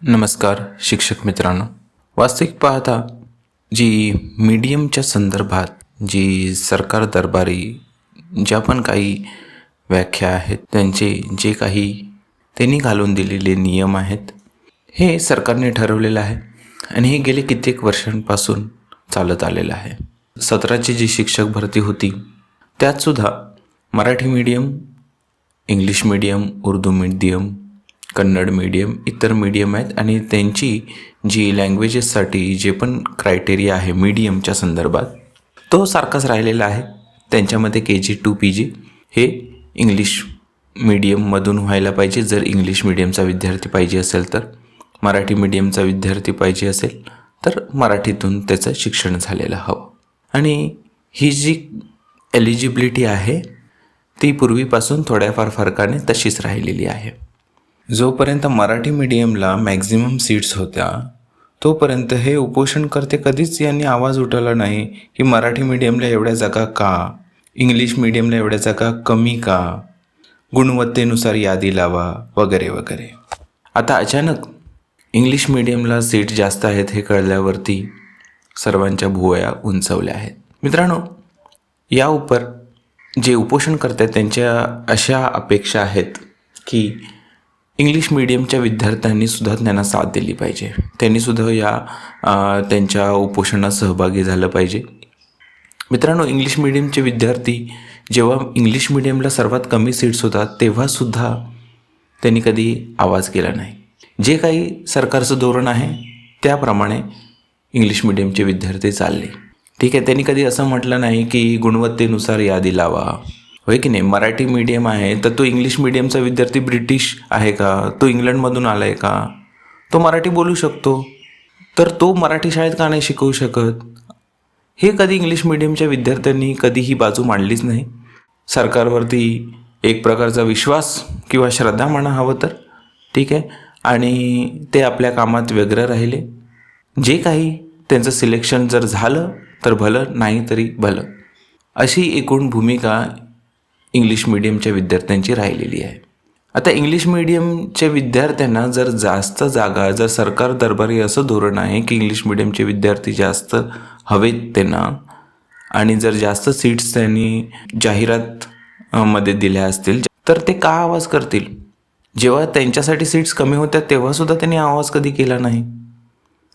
नमस्कार शिक्षक मित्रांनो. वास्तविक पाहता जी मीडियमच्या संदर्भात जी सरकार दरबारी ज्या पण काही व्याख्या आहेत, त्यांचे जे काही त्यांनी घालून दिलेले नियम आहेत, हे सरकारने ठरवलेलं आहे आणि हे गेले कित्येक वर्षांपासून चालत आलेलं आहे. 17ची जी शिक्षक भरती होती त्यातसुद्धा Marathi medium, English medium, Urdu medium, Kannada medium, इतर मीडियम आहेत आणि त्यांची जी लँग्वेजेससाठी जे पण क्रायटेरिया आहे मीडियमच्या संदर्भात तो सारखाच राहिलेला आहे. त्यांच्यामध्ये KG to PG हे इंग्लिश मीडियममधून व्हायला पाहिजे. जर इंग्लिश मीडियमचा विद्यार्थी पाहिजे असेल तर, मराठी मीडियमचा विद्यार्थी पाहिजे असेल तर मराठीतून त्याचं शिक्षण झालेलं हवं. आणि ही जी एलिजिबिलिटी आहे ती पूर्वीपासून थोड्याफार फरकाने तशीच राहिलेली आहे. जोपर्यंत मराठी मीडियमला मॅक्झिमम सीट्स होत्या तोपर्यंत हे उपोषणकर्ते कधीच यांनी आवाज उठवला नाही की मराठी मीडियमला एवढ्या जागा का, इंग्लिश मीडियमला एवढ्या जागा कमी का, गुणवत्तेनुसार यादी लावा वगैरे वगैरे. आता अचानक इंग्लिश मीडियमला सीट जास्त आहेत हे कळल्यावरती सर्वांच्या भुवया उंचवल्या आहेत. मित्रांनो, या उपर जे उपोषण करतात त्यांच्या अशा अपेक्षा आहेत की इंग्लिश मीडियमच्या विद्यार्थ्यांनीसुद्धा त्यांना साथ दिली पाहिजे. त्यांनीसुद्धा त्यांच्या उपोषणात सहभागी झालं पाहिजे. मित्रांनो, इंग्लिश मीडियमचे विद्यार्थी जेव्हा इंग्लिश मीडियमला सर्वात कमी सीट्स होतात तेव्हासुद्धा त्यांनी कधी आवाज केला नाही. जे काही सरकारचं धोरण आहे त्याप्रमाणे इंग्लिश मीडियमचे विद्यार्थी चालले. ठीक आहे, त्यांनी कधी असं म्हटलं नाही की गुणवत्तेनुसार यादी लावा, होय की नाही. मराठी मीडियम आहे तर तो इंग्लिश मीडियमचा विद्यार्थी ब्रिटिश आहे का, तो इंग्लंडमधून आला आहे का, तो मराठी बोलू शकतो तर तो मराठी शाळेत का नाही शिकवू शकत, हे कधी इंग्लिश मीडियमच्या विद्यार्थ्यांनी कधी ही बाजू मांडलीच नाही. सरकारवरती एक प्रकारचा विश्वास किंवा श्रद्धा म्हणा हवं तर, ठीक आहे, आणि ते आपल्या कामात व्यग्र राहिले. जे काही त्यांचं सिलेक्शन जर झालं तर भलं, नाही तरी भलं, अशी एकूण भूमिका इंग्लिश मीडियमच्या विद्यार्थ्यांची राहिलेली आहे. आता इंग्लिश मीडियमच्या विद्यार्थ्यांना जर जास्त जागा, जर सरकार दरबारी असं धोरण आहे की इंग्लिश मीडियमचे विद्यार्थी जास्त हवेत त्यांना, आणि जर जास्त सीट्स त्यांनी जाहिरात मध्ये दिल्या असतील तर ते का आवाज करतील. जेव्हा त्यांच्यासाठी सीट्स कमी होत्या तेव्हासुद्धा त्यांनी आवाज कधी केला नाही.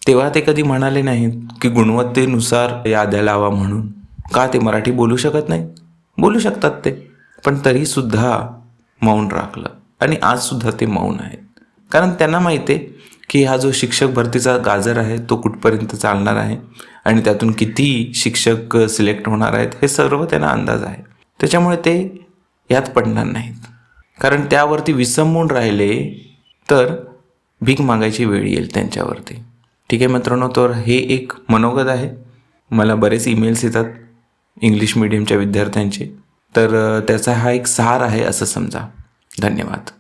तेव्हा ते कधी म्हणाले नाहीत की गुणवत्तेनुसार याद्या लावा म्हणून. का ते मराठी बोलू शकत नाही? बोलू शकतात ते, पण तरीसुद्धा मौन राखलं आणि आजसुद्धा ते मौन आहेत. कारण त्यांना माहिती आहे की हा जो शिक्षक भरतीचा गाजर आहे तो कुठपर्यंत चालणार आहे आणि त्यातून किती शिक्षक सिलेक्ट होणार आहेत हे सर्व त्यांना अंदाज आहे. त्याच्यामुळे ते यात पडणार नाहीत. कारण त्यावरती विसंबून राहिले तर भीक मागायची वेळ येईल त्यांच्यावरती. ठीक आहे मित्रांनो, तर हे एक मनोगत आहे. मला बरेच ईमेल्स येतात इंग्लिश मीडियमच्या विद्यार्थ्यांचे, तर त्याचा हा एक सार आहे असं समजा. धन्यवाद.